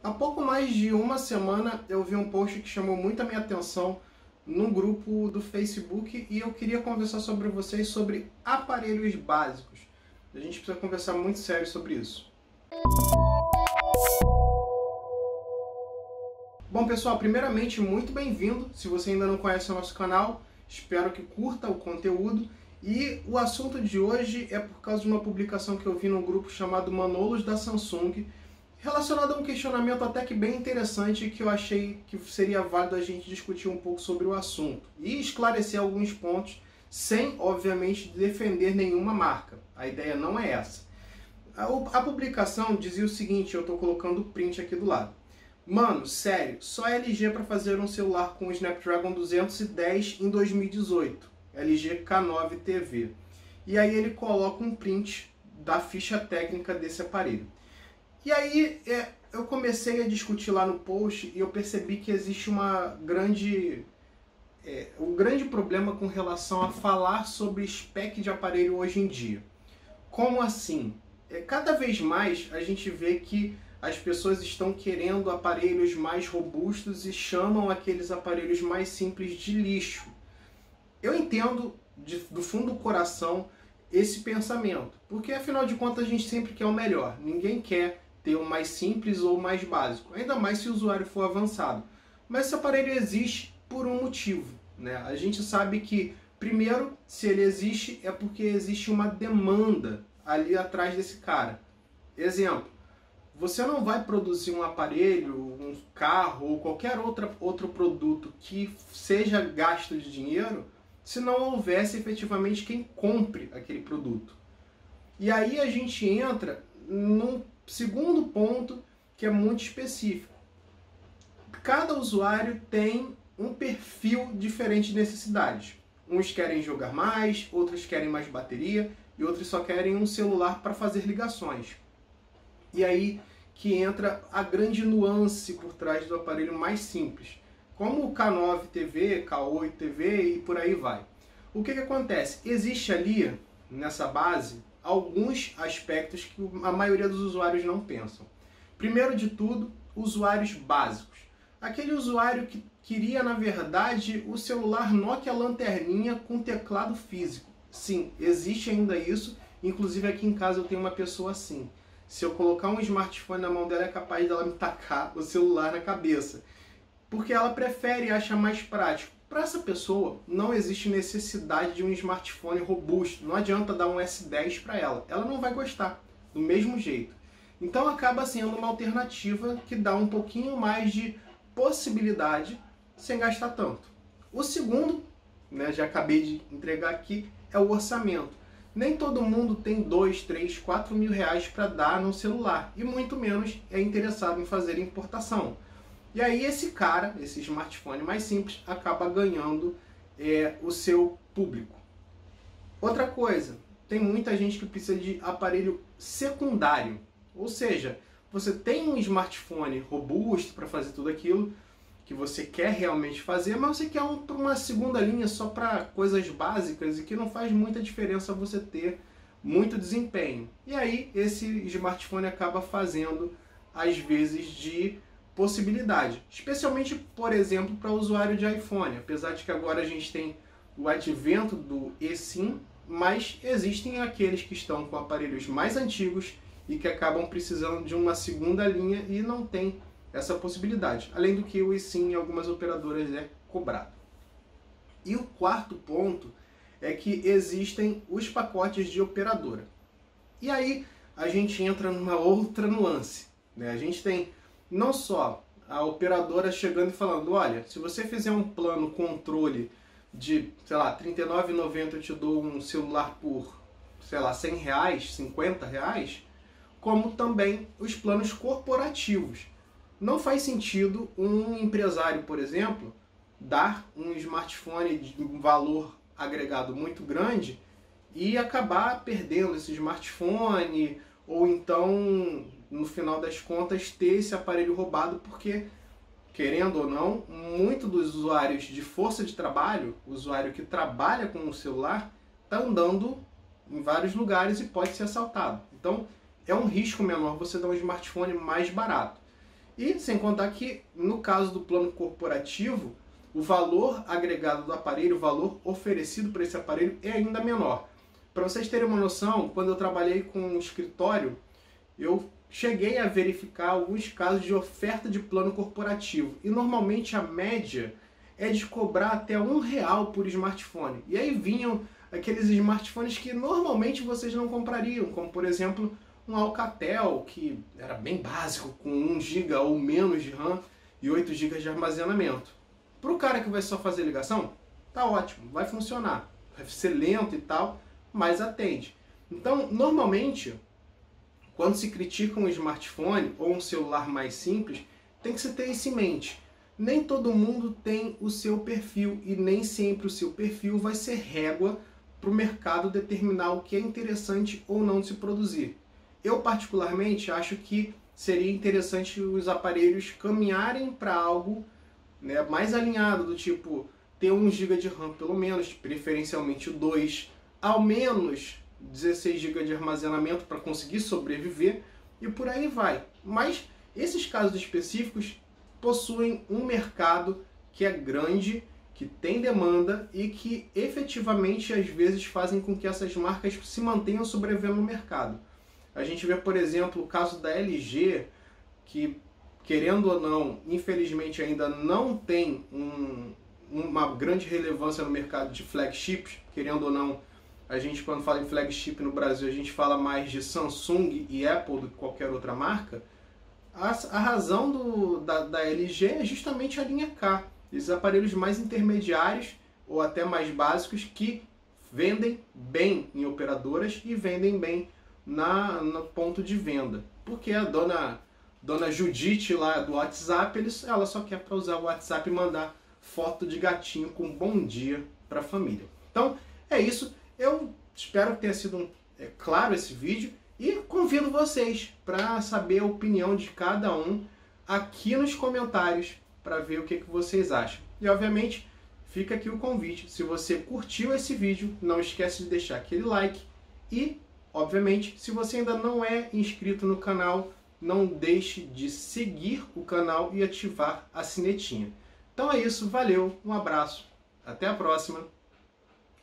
Há pouco mais de uma semana eu vi um post que chamou muito a minha atenção num grupo do Facebook e eu queria conversar sobre vocês sobre aparelhos básicos. A gente precisa conversar muito sério sobre isso. Bom pessoal, primeiramente muito bem-vindo. Se você ainda não conhece o nosso canal, espero que curta o conteúdo. E o assunto de hoje é por causa de uma publicação que eu vi num grupo chamado Manolos da Samsung, relacionado a um questionamento até que bem interessante que eu achei que seria válido a gente discutir um pouco sobre o assunto e esclarecer alguns pontos sem, obviamente, defender nenhuma marca. A ideia não é essa. A publicação dizia o seguinte, eu estou colocando o print aqui do lado. Mano, sério, só a LG para fazer um celular com o Snapdragon 210 em 2018. LG K9 TV. E aí ele coloca um print da ficha técnica desse aparelho. E aí eu comecei a discutir lá no post e eu percebi que existe um grande problema com relação a falar sobre spec de aparelho hoje em dia. Como assim? Cada vez mais a gente vê que as pessoas estão querendo aparelhos mais robustos e chamam aqueles aparelhos mais simples de lixo. Eu entendo do fundo do coração esse pensamento, porque afinal de contas a gente sempre quer o melhor. Ninguém quer ter o mais simples ou o mais básico, ainda mais se o usuário for avançado. Mas esse aparelho existe por um motivo, né? A gente sabe que, primeiro, se ele existe é porque existe uma demanda ali atrás desse cara. Exemplo, você não vai produzir um aparelho, um carro ou qualquer outro produto que seja gasto de dinheiro se não houvesse efetivamente quem compre aquele produto. E aí a gente entra num segundo ponto que é muito específico. Cada usuário tem um perfil diferente de necessidades. Uns querem jogar mais, outros querem mais bateria e outros só querem um celular para fazer ligações. E aí que entra a grande nuance por trás do aparelho mais simples, como o K9 TV, K8 TV e por aí vai. O que acontece? Existe ali, nessa base, alguns aspectos que a maioria dos usuários não pensam. Primeiro de tudo, usuários básicos. Aquele usuário que queria, na verdade, o celular Nokia lanterninha com teclado físico. Sim, existe ainda isso. Inclusive aqui em casa eu tenho uma pessoa assim. Se eu colocar um smartphone na mão dela, é capaz dela me tacar o celular na cabeça. Porque ela prefere e acha mais prático. Para essa pessoa, não existe necessidade de um smartphone robusto. Não adianta dar um S10 para ela. Ela não vai gostar, do mesmo jeito. Então acaba sendo uma alternativa que dá um pouquinho mais de possibilidade sem gastar tanto. O segundo, né, já acabei de entregar aqui, é o orçamento. Nem todo mundo tem 2, 3, 4 mil reais para dar no celular. E muito menos é interessado em fazer importação. E aí esse cara, esse smartphone mais simples, acaba ganhando o seu público. Outra coisa, tem muita gente que precisa de aparelho secundário. Ou seja, você tem um smartphone robusto para fazer tudo aquilo que você quer realmente fazer, mas você quer uma segunda linha só para coisas básicas e que não faz muita diferença você ter muito desempenho. E aí esse smartphone acaba fazendo, às vezes, de possibilidade, especialmente, por exemplo, para o usuário de iPhone, apesar de que agora a gente tem o advento do eSIM, mas existem aqueles que estão com aparelhos mais antigos e que acabam precisando de uma segunda linha e não tem essa possibilidade, além do que o eSIM em algumas operadoras é cobrado. E o quarto ponto é que existem os pacotes de operadora. E aí a gente entra numa outra nuance, né? A gente tem não só a operadora chegando e falando, olha, se você fizer um plano controle de, sei lá, R$ 39,90 eu te dou um celular por, sei lá, R$ 100, R$ 50, como também os planos corporativos. Não faz sentido um empresário, por exemplo, dar um smartphone de um valor agregado muito grande e acabar perdendo esse smartphone, ou então, no final das contas, ter esse aparelho roubado, porque, querendo ou não, muitos dos usuários de força de trabalho, o usuário que trabalha com o celular, está andando em vários lugares e pode ser assaltado. Então, é um risco menor você dar um smartphone mais barato. E sem contar que, no caso do plano corporativo, o valor agregado do aparelho, o valor oferecido por esse aparelho é ainda menor. Para vocês terem uma noção, quando eu trabalhei com um escritório, eu cheguei a verificar alguns casos de oferta de plano corporativo. E normalmente a média é de cobrar até R$1 por smartphone. E aí vinham aqueles smartphones que normalmente vocês não comprariam, como por exemplo um Alcatel, que era bem básico, com 1 GB ou menos de RAM e 8 GB de armazenamento. Para o cara que vai só fazer ligação, tá ótimo, vai funcionar. Vai ser lento e tal, mas atende. Então, normalmente, quando se critica um smartphone ou um celular mais simples, tem que se ter isso em mente. Nem todo mundo tem o seu perfil e nem sempre o seu perfil vai ser régua para o mercado determinar o que é interessante ou não de se produzir. Eu, particularmente, acho que seria interessante os aparelhos caminharem para algo, né, mais alinhado, do tipo ter 1 GB de RAM pelo menos, preferencialmente o 2, ao menos 16 GB de armazenamento para conseguir sobreviver e por aí vai. Mas esses casos específicos possuem um mercado que é grande, que tem demanda e que efetivamente às vezes fazem com que essas marcas se mantenham sobrevivendo no mercado. A gente vê, por exemplo, o caso da LG, que, querendo ou não, infelizmente ainda não tem uma grande relevância no mercado de flagships. Querendo ou não, a gente, quando fala em flagship no Brasil, a gente fala mais de Samsung e Apple do que qualquer outra marca. A razão da LG é justamente a linha K, esses aparelhos mais intermediários ou até mais básicos que vendem bem em operadoras e vendem bem no ponto de venda. Porque a dona Judite lá do WhatsApp, ela só quer para usar o WhatsApp e mandar foto de gatinho com bom dia para a família. Então é isso, eu espero que tenha sido claro esse vídeo. E convido vocês para saber a opinião de cada um aqui nos comentários para ver o que vocês acham. E obviamente fica aqui o convite. Se você curtiu esse vídeo, não esquece de deixar aquele like. E obviamente, se você ainda não é inscrito no canal, não deixe de seguir o canal e ativar a sinetinha. Então é isso, valeu, um abraço, até a próxima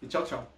e tchau, tchau.